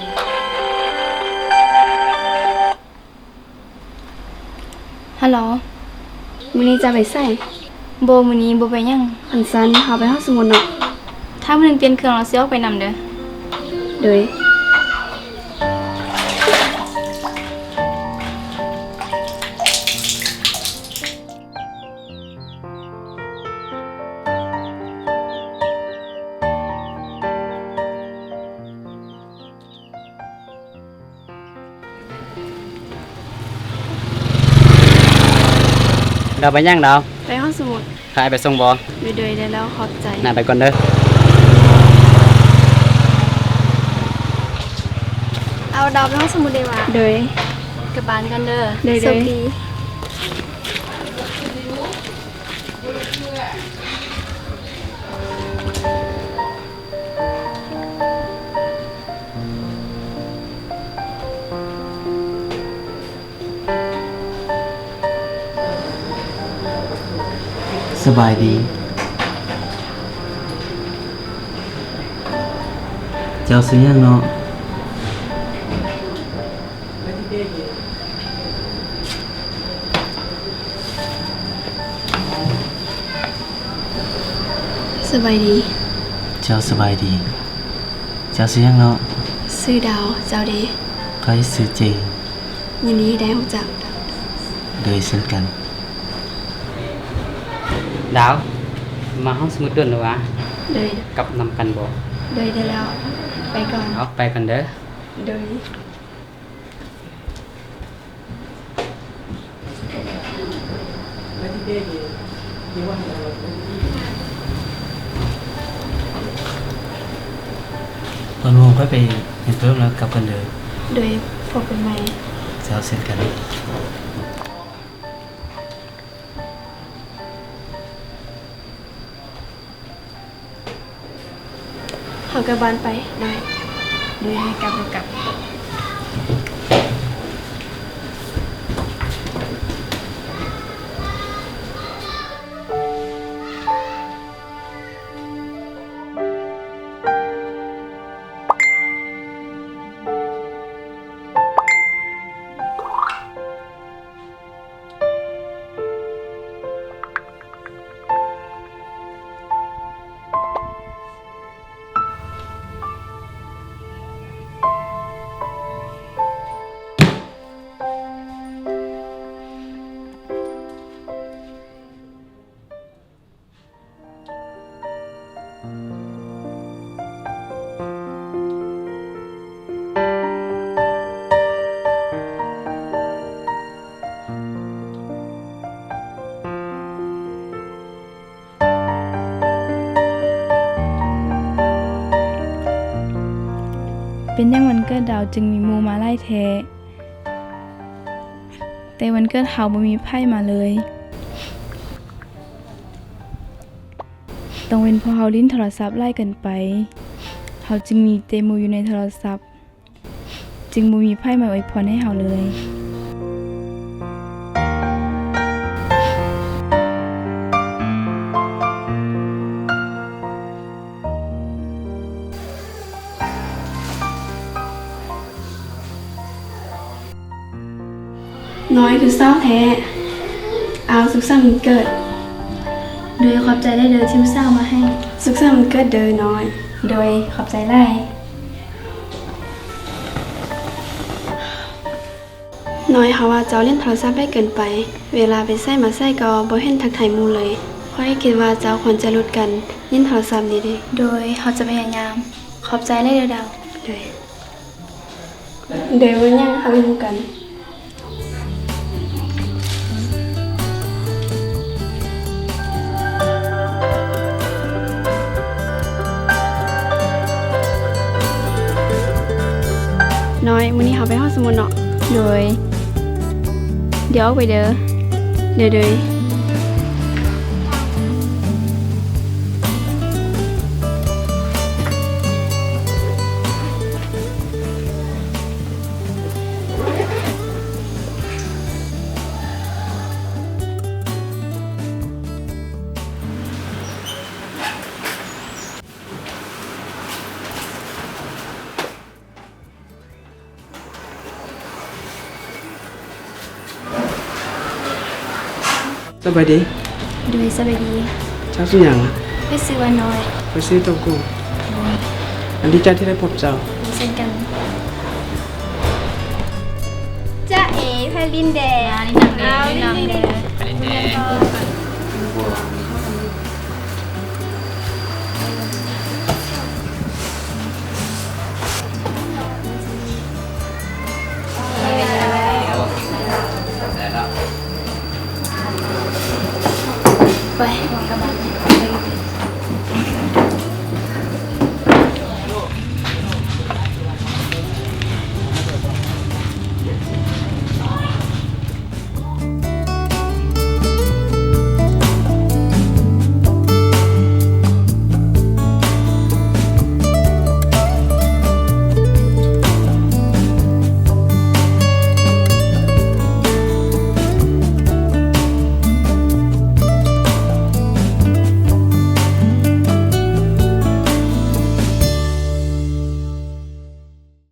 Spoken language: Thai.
ฮัลโหลมื้อนี้จะไปใส่โบมื้อนี้โบไปยังอันซันเฮาไปห้องสมุดเนาะถ้ามื้อนึงเปลี่ยนเครื่องเราสิออกไปนำเด้อโดยเราไปย่างดาวไปห้องสมุดขายไปส่งบ่โดยได้แล้วขอบใจน่าไปก่อนเด้อเอาดาวไปห้องสมุดได้ว่าโดยกลับบ้านกันเด้อโดยสวัสดีสบายดี เจ้าซื้อยังเนาะสบายดีเจ้าสบายดี เจ้าซื้อยังเนาะซื้อดาวเจ้าเดใครซื้อเจยินดีได้รู้จักโดยเช่นกันดาวมาห้องสมุดด่วนหรือวะโดยกับนำกันบ่โดยได้แล้วไปก่อน เอาไปกันเด้อโดยตอนวงค่อยไปเห็นเพิ่มแล้วกลับกันเลยโดยพบกันใหม่เจ้าเช่นกันเฮากลับบ้านไปได้โดยให้กลับเป็นยังวันเกิดดาวจึงมีหมู่มาไล่แท้แต่วันเกิดเฮาบ่มีไพ่มาเลยต้องเป็นเพราะเฮาลิ้นโทรศัพท์ไล่กันไปเฮาจึงมีแต่หมู่อยู่ในโทรศัพท์จึงบ่มีไพ่มาอวยพรให้เฮาเลยน้อยคือเศร้าแท้เอาสุขสันต์วันเกิดโดยขอบใจได้เด้อที่อุตส่าห์มาให้สุขสันต์วันเกิดเด้อน้อย โดยขอบใจหลายน้อยเฮาว่าเจ้าเล่นโทรศัพท์ได้เกินไปเวลาไปใส่มาใส่ก็บ่เห็นทักทายหมู่เลยข้อยคิดว่าเจ้าควรจะลดกันยินโทรศัพท์นี่เด้โดยเฮาจะพยายามขอบใจได้เด้อดาวโดยวันยังเฮาไปดูกันน้อยมื้อนี้เฮาไปห้องสมุดเนาะโดยเดี๋ยวออกไปเด้อโดย สบายดี โดยสบายดี เจ้าชื่อหยังอะ ไปซื้อว่าน้อย ไปซื้อเต้ากูอันดีใจที่ได้พบเจ้า เช่นกันจ้าเอ๋ไพลินแดงเอาลินแดง